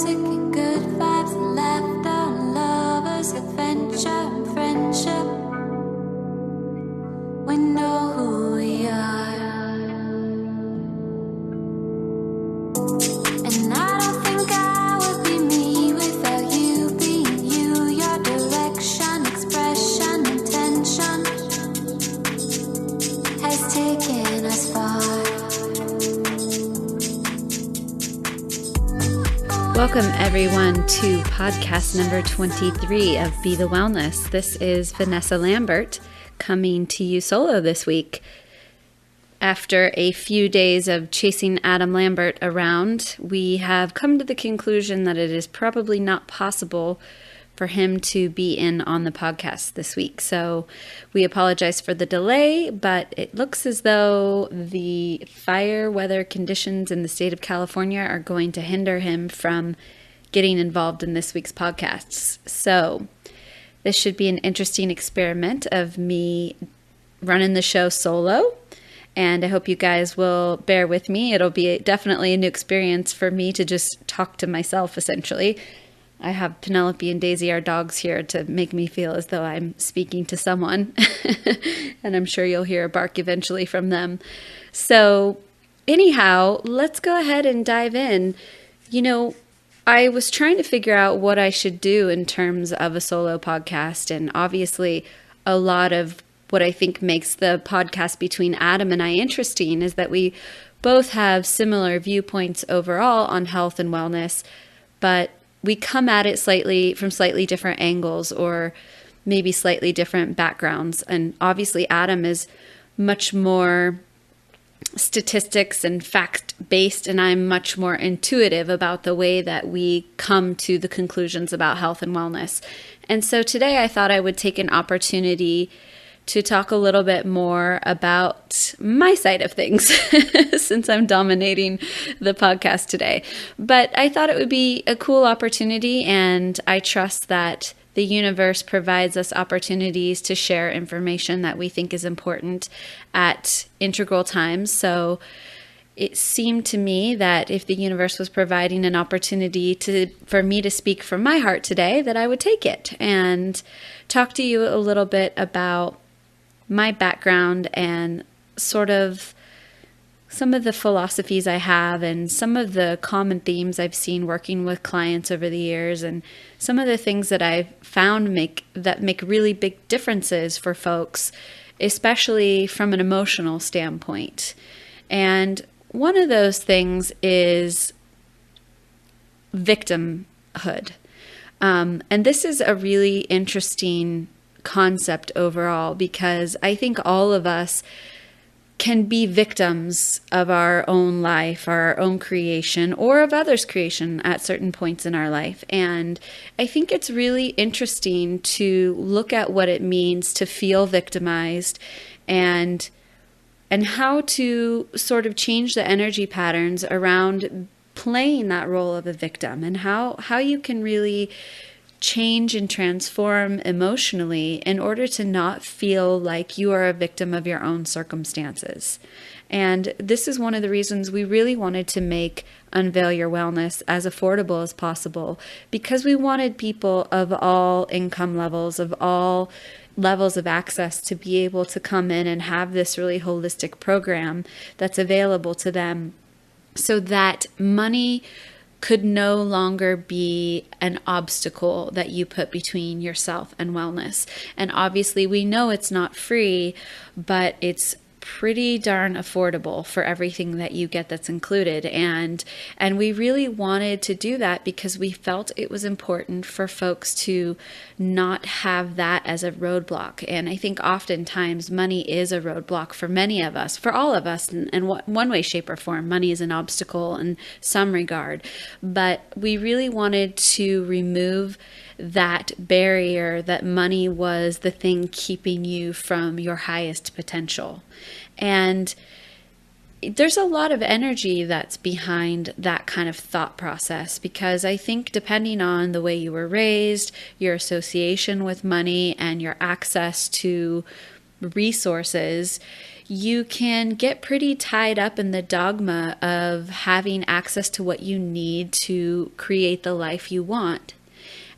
music and good vibes and laughter and lovers, adventure and friendship. We know who we are. And I don't think I would be me without you being you. Your direction, expression, intention has taken us far. Welcome everyone to podcast number 23 of Beethewellness. This is Vanessa Lambert coming to you solo this week. After a few days of chasing Adam Lambert around, we have come to the conclusion that it is probably not possible for him to be in on the podcast this week. So we apologize for the delay, but it looks as though the fire weather conditions in the state of California are going to hinder him from getting involved in this week's podcasts. So this should be an interesting experiment of me running the show solo. And I hope you guys will bear with me. It'll be definitely a new experience for me to just talk to myself, essentially. I have Penelope and Daisy, our dogs, here to make me feel as though I'm speaking to someone. And I'm sure you'll hear a bark eventually from them. So anyhow, let's go ahead and dive in. You know, I was trying to figure out what I should do in terms of a solo podcast. And obviously, a lot of what I think makes the podcast between Adam and I interesting is that we both have similar viewpoints overall on health and wellness, but we come at it from slightly different angles or maybe slightly different backgrounds. And obviously Adam is much more statistics and fact-based, and I'm much more intuitive about the way that we come to the conclusions about health and wellness. And so today I thought I would take an opportunity to talk a little bit more about my side of things since I'm dominating the podcast today. But I thought it would be a cool opportunity, and I trust that the universe provides us opportunities to share information that we think is important at integral times. So it seemed to me that if the universe was providing an opportunity for me to speak from my heart today, that I would take it and talk to you a little bit about my background and sort of some of the philosophies I have and some of the common themes I've seen working with clients over the years, and some of the things that I've found make really big differences for folks, especially from an emotional standpoint. And one of those things is victimhood. And this is a really interesting concept overall, because I think all of us can be victims of our own life, our own creation, or of others' creation at certain points in our life. And I think it's really interesting to look at what it means to feel victimized and how to sort of change the energy patterns around playing that role of a victim, and how you can really change and transform emotionally in order to not feel like you are a victim of your own circumstances. And this is one of the reasons we really wanted to make Unveil Your Wellness as affordable as possible, because we wanted people of all income levels, of all levels of access, to be able to come in and have this really holistic program that's available to them, so that money could no longer be an obstacle that you put between yourself and wellness. And obviously we know it's not free, but it's pretty darn affordable for everything that you get that's included. And we really wanted to do that because we felt it was important for folks to not have that as a roadblock. And I think oftentimes money is a roadblock for many of us, for all of us, in one way, shape, or form. Money is an obstacle in some regard. But we really wanted to remove that barrier that money was the thing keeping you from your highest potential. And there's a lot of energy that's behind that kind of thought process, because I think depending on the way you were raised, your association with money, and your access to resources, you can get pretty tied up in the dogma of having access to what you need to create the life you want.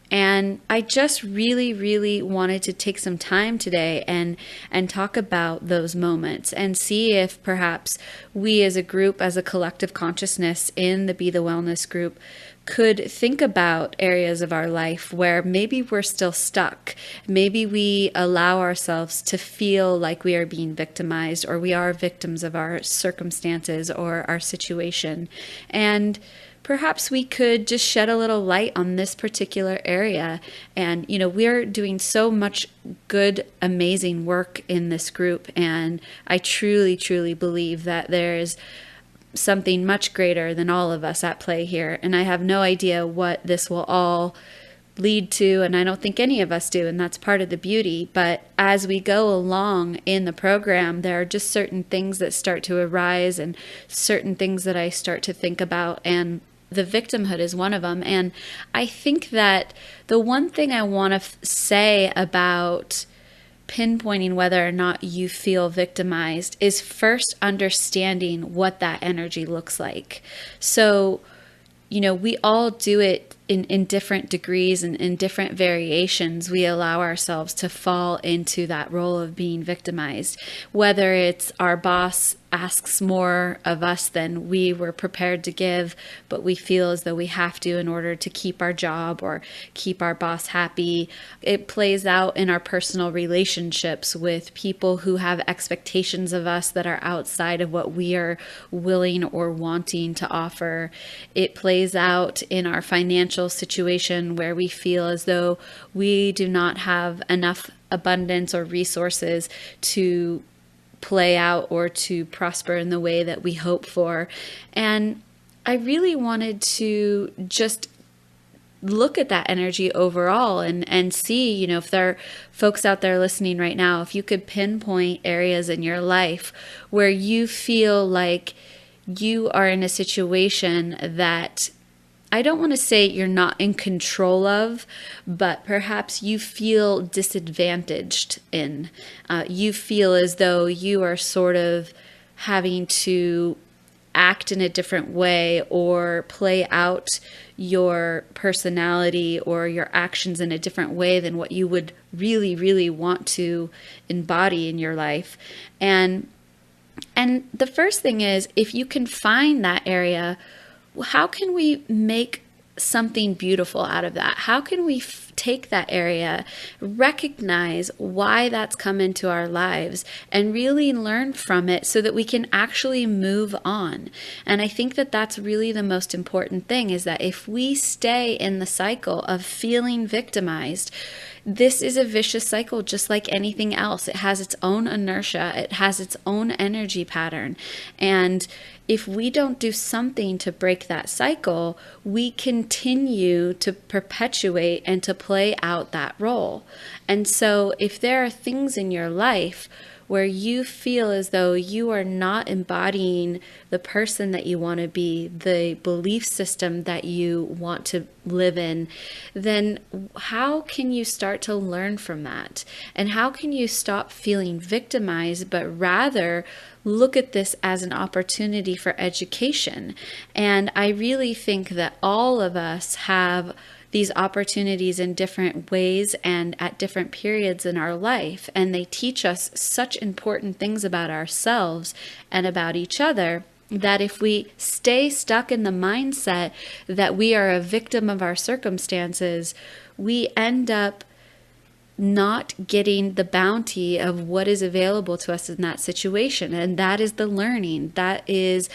And I just really, really wanted to take some time today and talk about those moments and see if perhaps we as a group, as a collective consciousness in the Be the Wellness group, could think about areas of our life where maybe we're still stuck. Maybe we allow ourselves to feel like we are being victimized, or we are victims of our circumstances or our situation. And perhaps we could just shed a little light on this particular area. And, we're doing so much good, amazing work in this group. And I truly, truly believe that there's something much greater than all of us at play here. And I have no idea what this will all lead to, and I don't think any of us do, and that's part of the beauty. But as we go along in the program, there are just certain things that start to arise and certain things that I start to think about, and the victimhood is one of them. And I think that the one thing I want to say about pinpointing whether or not you feel victimized is first understanding what that energy looks like. So, we all do it in different degrees and in different variations. We allow ourselves to fall into that role of being victimized, whether it's our boss asks more of us than we were prepared to give, but we feel as though we have to in order to keep our job or keep our boss happy. It plays out in our personal relationships with people who have expectations of us that are outside of what we are willing or wanting to offer. It plays out in our financial situation where we feel as though we do not have enough abundance or resources to play out or to prosper in the way that we hope for. And I really wanted to just look at that energy overall and see, if there are folks out there listening right now, if you could pinpoint areas in your life where you feel like you are in a situation that I don't want to say you're not in control of, but perhaps you feel disadvantaged in. You feel as though you are sort of having to act in a different way or play out your personality or your actions in a different way than what you would really, really want to embody in your life. And the first thing is, if you can find that area, how can we make something beautiful out of that? How can we take that area, recognize why that's come into our lives, and really learn from it so that we can actually move on? And I think that that's really the most important thing, is that if we stay in the cycle of feeling victimized, this is a vicious cycle just like anything else. It has its own inertia. It has its own energy pattern. And if we don't do something to break that cycle, we continue to perpetuate and to play out that role. And so if there are things in your life where you feel as though you are not embodying the person that you want to be, the belief system that you want to live in, then how can you start to learn from that? And how can you stop feeling victimized, but rather look at this as an opportunity for education? And I really think that all of us have these opportunities in different ways and at different periods in our life. And they teach us such important things about ourselves and about each other, that if we stay stuck in the mindset that we are a victim of our circumstances, we end up not getting the bounty of what is available to us in that situation. And that is the learning. That is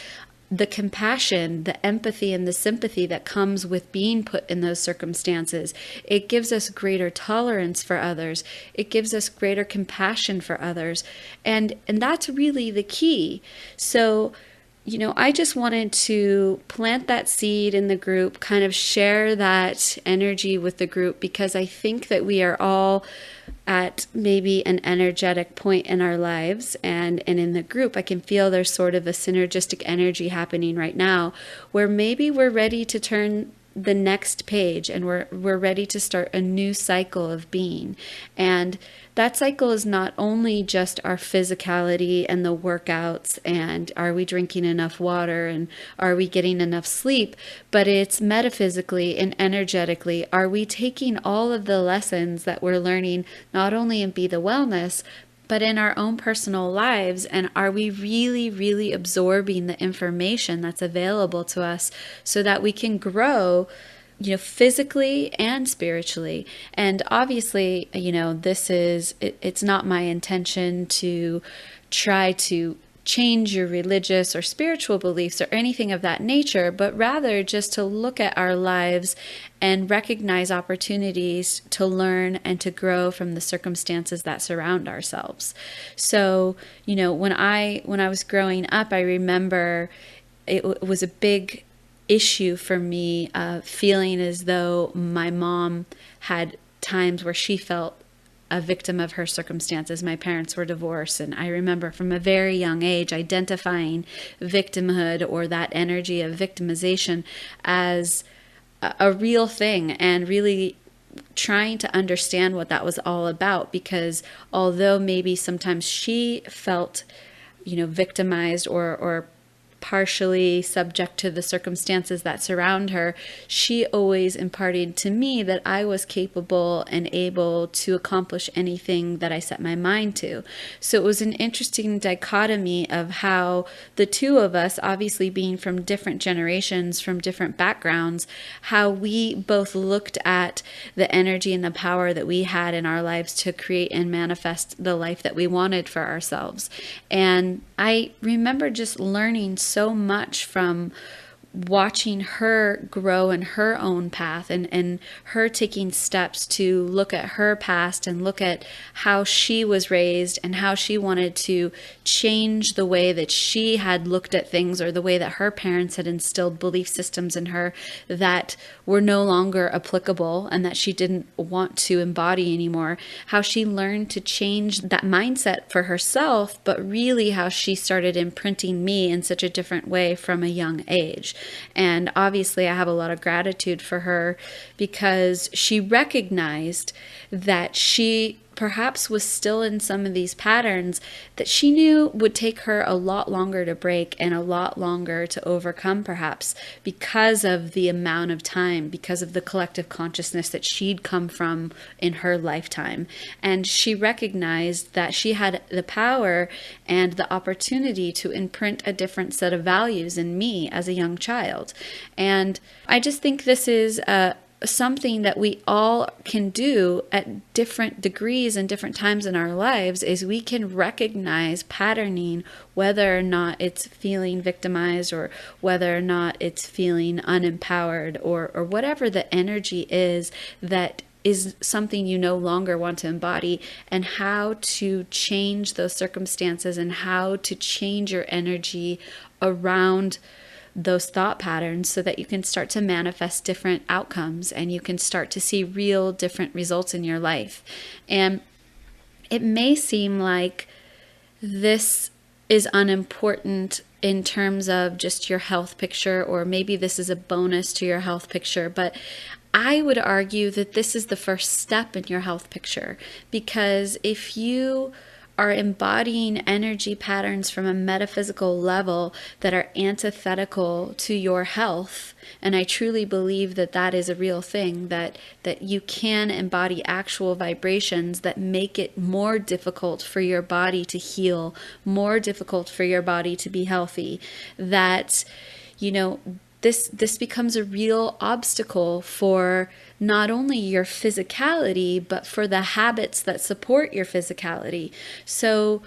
the compassion, the empathy, and the sympathy that comes with being put in those circumstances. It gives us greater tolerance for others. It gives us greater compassion for others. And that's really the key. So, I just wanted to plant that seed in the group, kind of share that energy with the group, because I think that we are all at maybe an energetic point in our lives, and in the group I can feel there's sort of a synergistic energy happening right now where maybe we're ready to turn the next page, and we're ready to start a new cycle of being. And that cycle is not only just our physicality and the workouts and are we drinking enough water and are we getting enough sleep, but it's metaphysically and energetically. Are we taking all of the lessons that we're learning not only in Be the Wellness, but in our own personal lives? And are we really, really absorbing the information that's available to us so that we can grow, physically and spiritually? And obviously, it's not my intention to try to change your religious or spiritual beliefs or anything of that nature, but rather just to look at our lives and recognize opportunities to learn and to grow from the circumstances that surround ourselves. So, when I was growing up, I remember it was a big issue for me, feeling as though my mom had times where she felt a victim of her circumstances. My parents were divorced, and I remember from a very young age identifying victimhood or that energy of victimization as a real thing, and really trying to understand what that was all about. Because although maybe sometimes she felt, victimized or partially subject to the circumstances that surround her, she always imparted to me that I was capable and able to accomplish anything that I set my mind to. So it was an interesting dichotomy of how the two of us, obviously being from different generations, from different backgrounds, how we both looked at the energy and the power that we had in our lives to create and manifest the life that we wanted for ourselves. And I remember just learning so much from watching her grow in her own path and her taking steps to look at her past and look at how she was raised and how she wanted to change the way that she had looked at things, or the way that her parents had instilled belief systems in her that were no longer applicable and that she didn't want to embody anymore. How she learned to change that mindset for herself, but really how she started imprinting me in such a different way from a young age. And obviously I have a lot of gratitude for her, because she recognized that she perhaps was still in some of these patterns that she knew would take her a lot longer to break and a lot longer to overcome, perhaps because of the amount of time, because of the collective consciousness that she'd come from in her lifetime. And she recognized that she had the power and the opportunity to imprint a different set of values in me as a young child. And I just think this is something that we all can do at different degrees and different times in our lives, is we can recognize patterning, whether or not it's feeling victimized or whether or not it's feeling unempowered, or whatever the energy is that is something you no longer want to embody, and how to change those circumstances and how to change your energy around those thought patterns so that you can start to manifest different outcomes and you can start to see real different results in your life. And it may seem like this is unimportant in terms of just your health picture, or maybe this is a bonus to your health picture, but I would argue that this is the first step in your health picture. Because if you are embodying energy patterns from a metaphysical level that are antithetical to your health, and I truly believe that that is a real thing, that you can embody actual vibrations that make it more difficult for your body to heal, more difficult for your body to be healthy, that, this becomes a real obstacle for not only your physicality, but for the habits that support your physicality. So,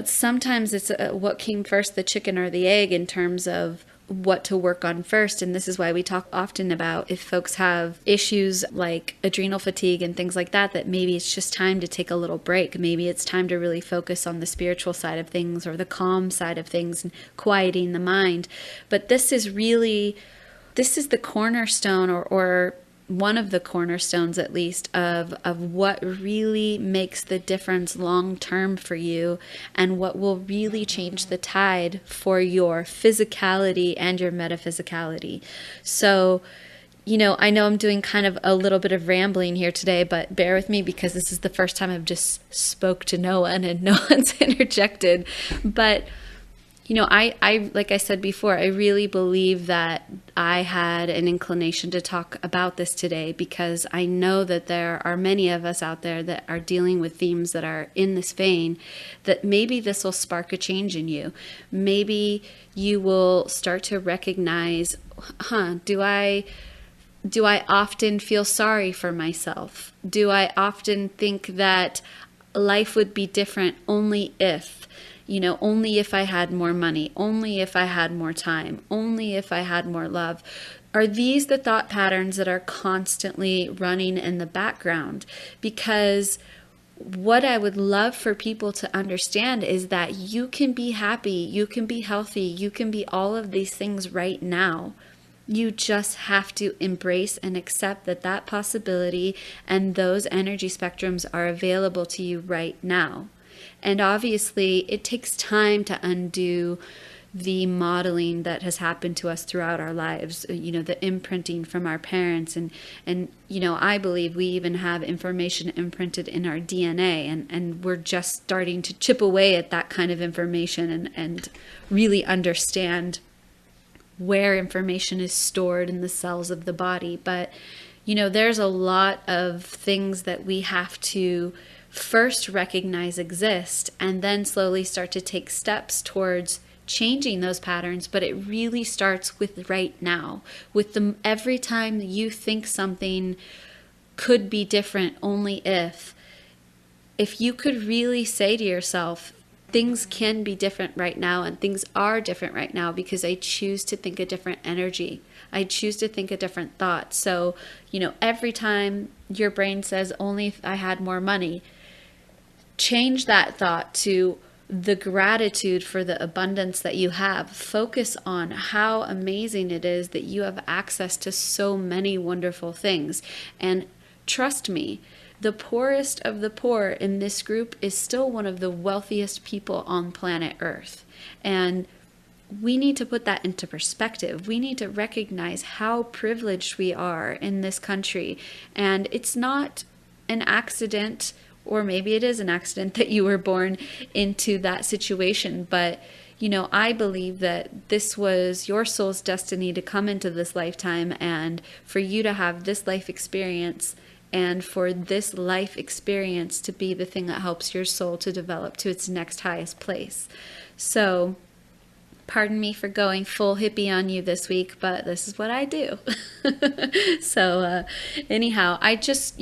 sometimes it's what came first, the chicken or the egg, in terms of what to work on first. And this is why we talk often about, if folks have issues like adrenal fatigue and things like that, that maybe it's just time to take a little break. Maybe it's time to really focus on the spiritual side of things, or the calm side of things, and quieting the mind. But this is the cornerstone, or one of the cornerstones at least, of what really makes the difference long term for you, and what will really change the tide for your physicality and your metaphysicality. So, I know I'm doing kind of a little bit of rambling here today, but bear with me because this is the first time I've just spoke to no one and no one's interjected. But, I like I said before, I really believe that I had an inclination to talk about this today because I know that there are many of us out there that are dealing with themes that are in this vein, that maybe this will spark a change in you. Maybe you will start to recognize, do I often feel sorry for myself? Do I often think that life would be different only if I had more money, only if I had more time, only if I had more love? Are these the thought patterns that are constantly running in the background? Because what I would love for people to understand is that you can be happy, you can be healthy, you can be all of these things right now. You just have to embrace and accept that possibility and those energy spectrums are available to you right now. And obviously, it takes time to undo the modeling that has happened to us throughout our lives, the imprinting from our parents. And I believe we even have information imprinted in our DNA, and we're just starting to chip away at that kind of information and really understand where information is stored in the cells of the body. But, there's a lot of things that we have to first recognize exist and then slowly start to take steps towards changing those patterns. But it really starts with right now, with every time you think something could be different, only if you could really say to yourself, things can be different right now, and things are different right now because I choose to think a different energy. I choose to think a different thought. So, every time your brain says, only if I had more money, change that thought to the gratitude for the abundance that you have. Focus on how amazing it is that you have access to so many wonderful things. And trust me, the poorest of the poor in this group is still one of the wealthiest people on planet Earth. And we need to put that into perspective. We need to recognize how privileged we are in this country. And it's not an accident, or maybe it is an accident, that you were born into that situation. But, I believe that this was your soul's destiny to come into this lifetime and for you to have this life experience, and for this life experience to be the thing that helps your soul to develop to its next highest place. So, pardon me for going full hippie on you this week, but this is what I do. So anyhow, I just,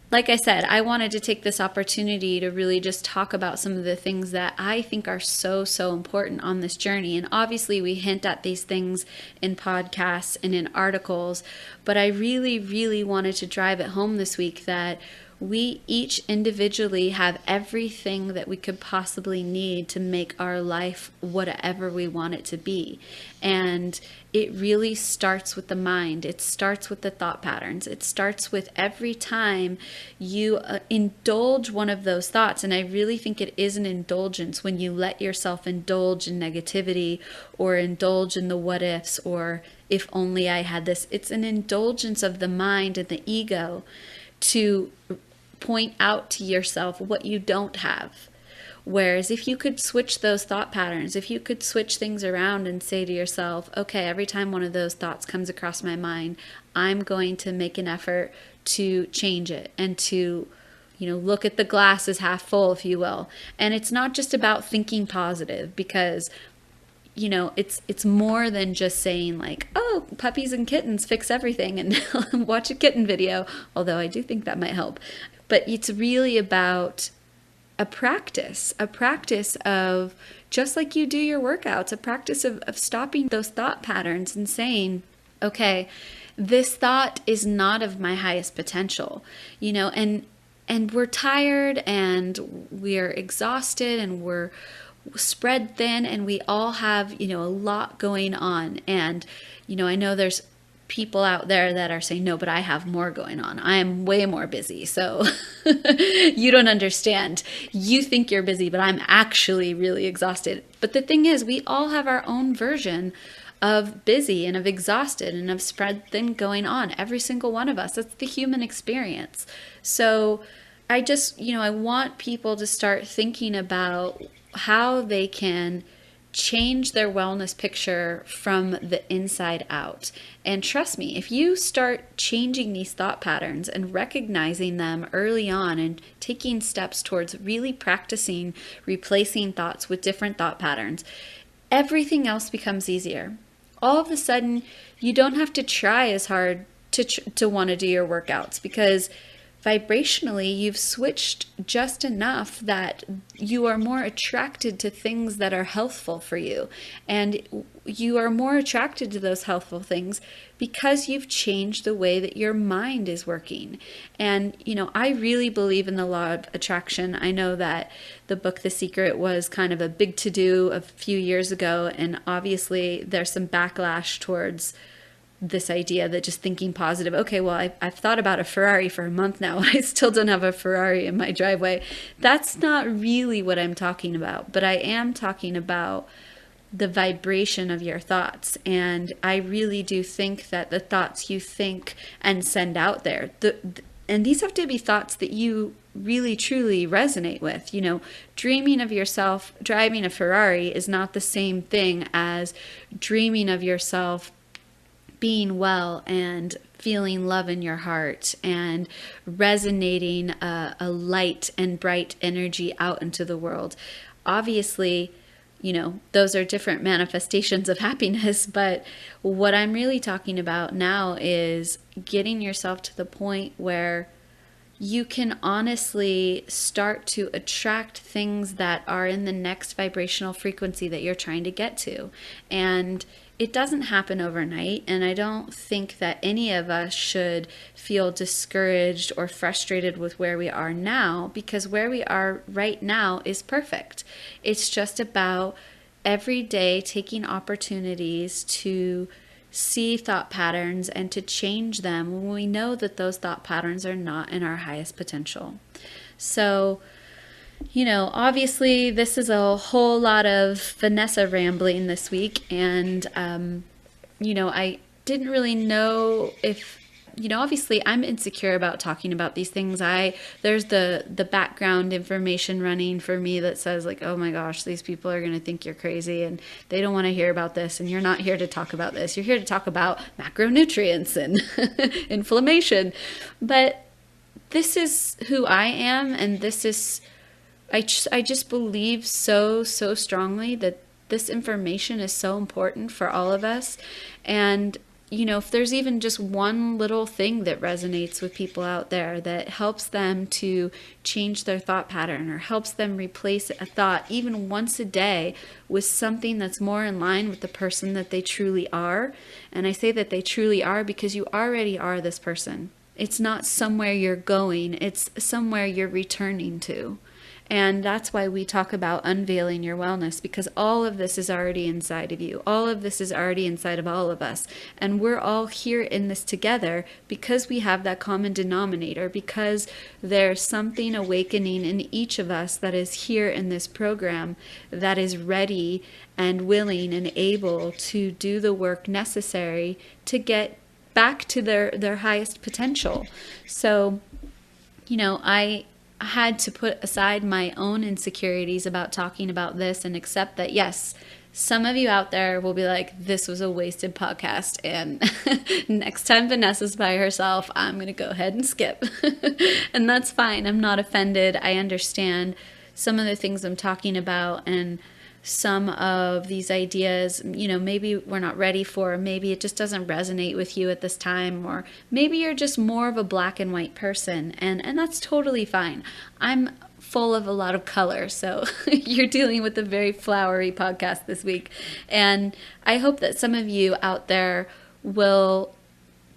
like I said, I wanted to take this opportunity to really just talk about some of the things that I think are so, so important on this journey. And obviously we hint at these things in podcasts and in articles, but I really, really wanted to drive it home this week that we each individually have everything that we could possibly need to make our life whatever we want it to be. And it really starts with the mind. It starts with the thought patterns. It starts with every time you indulge one of those thoughts. And I really think it is an indulgence when you let yourself indulge in negativity or indulge in the what ifs or if only I had this. It's an indulgence of the mind and the ego to point out to yourself what you don't have. Whereas if you could switch those thought patterns, if you could switch things around and say to yourself, okay, every time one of those thoughts comes across my mind, I'm going to make an effort to change it and to, look at the glass as half full, if you will. And it's not just about thinking positive because it's more than just saying like, oh, puppies and kittens fix everything and watch a kitten video, although I do think that might help. But it's really about a practice of, just like you do your workouts, a practice of stopping those thought patterns and saying, okay, this thought is not of my highest potential, and we're tired and we're exhausted and we're spread thin and we all have, a lot going on. And, I know there's people out there that are saying, no, but I have more going on. I am way more busy. So you don't understand. You think you're busy, but I'm actually really exhausted. But the thing is, we all have our own version of busy and of exhausted and of spread thin going on. Every single one of us. That's the human experience. So I just, I want people to start thinking about how they can change their wellness picture from the inside out. And trust me, if you start changing these thought patterns and recognizing them early on and taking steps towards really practicing replacing thoughts with different thought patterns, everything else becomes easier. All of a sudden, you don't have to try as hard to want to do your workouts, because vibrationally, you've switched just enough that you are more attracted to things that are healthful for you. And you are more attracted to those healthful things because you've changed the way that your mind is working. And, I really believe in the law of attraction. I know that the book, The Secret, was kind of a big to-do a few years ago. And obviously, there's some backlash towards this idea that just thinking positive, okay, well, I've thought about a Ferrari for a month now. I still don't have a Ferrari in my driveway. That's not really what I'm talking about, but I am talking about the vibration of your thoughts. And I really do think that the thoughts you think and send out there, and these have to be thoughts that you really truly resonate with. Dreaming of yourself driving a Ferrari is not the same thing as dreaming of yourself being well and feeling love in your heart and resonating a light and bright energy out into the world. Obviously, those are different manifestations of happiness, but what I'm really talking about now is getting yourself to the point where you can honestly start to attract things that are in the next vibrational frequency that you're trying to get to. And it doesn't happen overnight, and I don't think that any of us should feel discouraged or frustrated with where we are now, because where we are right now is perfect. It's just about every day taking opportunities to see thought patterns and to change them when we know that those thought patterns are not in our highest potential. So, obviously this is a whole lot of Vanessa rambling this week, and, I didn't really know if, obviously I'm insecure about talking about these things. There's the background information running for me that says like, oh my gosh, these people are going to think you're crazy and they don't want to hear about this. And you're not here to talk about this. You're here to talk about macronutrients and inflammation. But this is who I am, and this is, I just believe so strongly that this information is so important for all of us. And, if there's even just one little thing that resonates with people out there that helps them to change their thought pattern or helps them replace a thought even once a day with something that's more in line with the person that they truly are. And I say that they truly are because you already are this person. It's not somewhere you're going, it's somewhere you're returning to. And that's why we talk about unveiling your wellness, because all of this is already inside of you. All of this is already inside of all of us. And we're all here in this together because we have that common denominator, because there's something awakening in each of us that is here in this program that is ready and willing and able to do the work necessary to get back to their highest potential. So, I had to put aside my own insecurities about talking about this and accept that, yes, some of you out there will be like, this was a wasted podcast, and next time Vanessa's by herself, I'm going to go ahead and skip. And that's fine. I'm not offended. I understand some of the things I'm talking about, and some of these ideas, maybe we're not ready for, maybe it just doesn't resonate with you at this time, or maybe you're just more of a black and white person, and that's totally fine. I'm full of a lot of color, so you're dealing with a very flowery podcast this week, and I hope that some of you out there will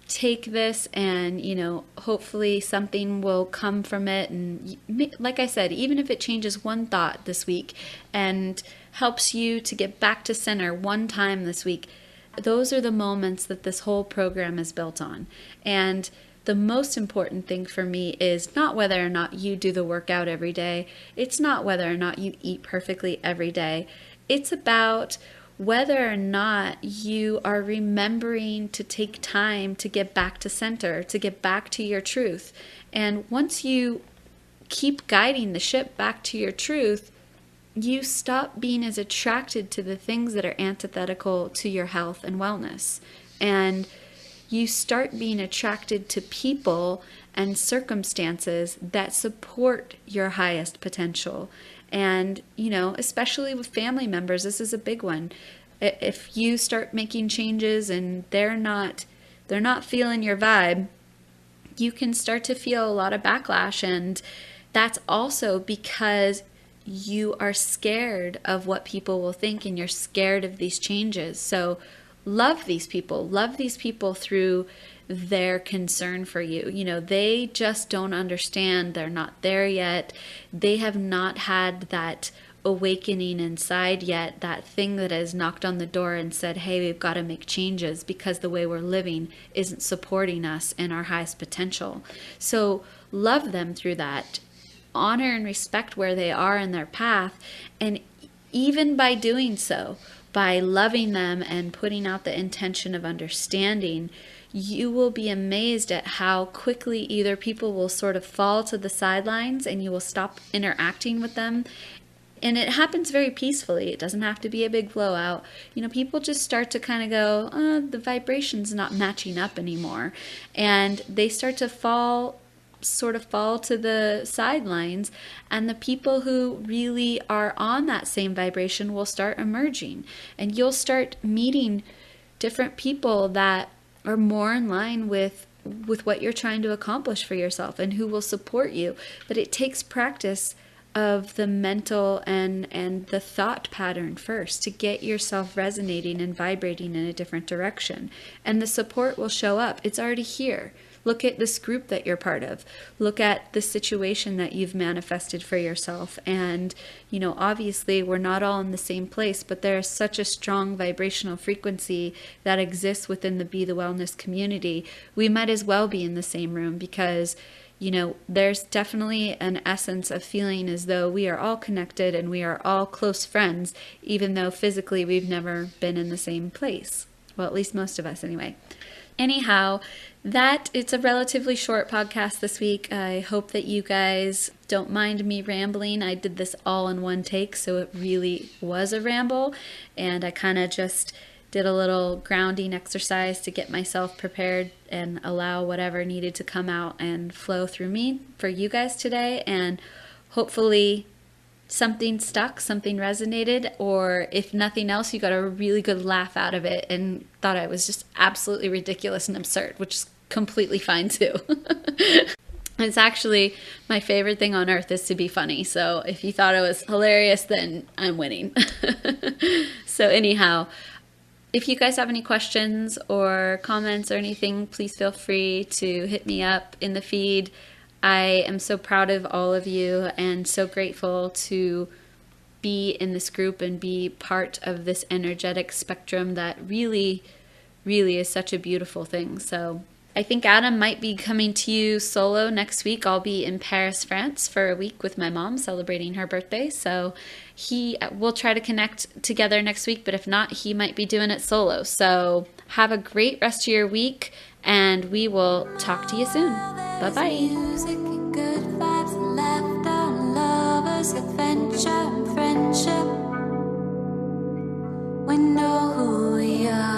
take this and, hopefully something will come from it. And like I said, even if it changes one thought this week and helps you to get back to center one time this week, those are the moments that this whole program is built on. And the most important thing for me is not whether or not you do the workout every day. It's not whether or not you eat perfectly every day. It's about whether or not you are remembering to take time to get back to center, to get back to your truth. And once you keep guiding the ship back to your truth, you stop being as attracted to the things that are antithetical to your health and wellness. And you start being attracted to people and circumstances that support your highest potential. And, especially with family members, this is a big one. If you start making changes and they're not feeling your vibe, you can start to feel a lot of backlash. And that's also because you are scared of what people will think, and you're scared of these changes. So love these people through their concern for you. They just don't understand. They're not there yet. They have not had that awakening inside yet, that thing that has knocked on the door and said, hey, we've got to make changes because the way we're living isn't supporting us in our highest potential. So love them through that. Honor and respect where they are in their path. And even by doing so, by loving them and putting out the intention of understanding, you will be amazed at how quickly either people will sort of fall to the sidelines and you will stop interacting with them. And it happens very peacefully. It doesn't have to be a big blowout. People just start to kind of go, the vibration's not matching up anymore. And they start to fall to the sidelines, and the people who really are on that same vibration will start emerging, and you'll start meeting different people that are more in line with what you're trying to accomplish for yourself and who will support you. But it takes practice of the mental and the thought pattern first to get yourself resonating and vibrating in a different direction, and the support will show up. It's already here. Look at this group that you're part of. Look at the situation that you've manifested for yourself. And, obviously we're not all in the same place, but there's such a strong vibrational frequency that exists within the Be the Wellness community. We might as well be in the same room because, there's definitely an essence of feeling as though we are all connected and we are all close friends, even though physically we've never been in the same place. Well, at least most of us anyway. Anyhow, it's a relatively short podcast this week. I hope that you guys don't mind me rambling. I did this all in one take, so it really was a ramble. And I kind of just did a little grounding exercise to get myself prepared and allow whatever needed to come out and flow through me for you guys today. And hopefully something stuck, something resonated, or if nothing else, you got a really good laugh out of it and thought I was just absolutely ridiculous and absurd, which is completely fine too. It's actually my favorite thing on earth is to be funny. So if you thought it was hilarious, then I'm winning. So anyhow, if you guys have any questions or comments or anything, please feel free to hit me up in the feed. I am so proud of all of you and so grateful to be in this group and be part of this energetic spectrum that really, really is such a beautiful thing. So I think Adam might be coming to you solo next week. I'll be in Paris, France for a week with my mom celebrating her birthday. So we'll try to connect together next week, but if not, he might be doing it solo. So have a great rest of your week, and we will talk to you soon. Bye-bye. Music and good vibes and laughter and lovers, adventure and friendship. We know who we are.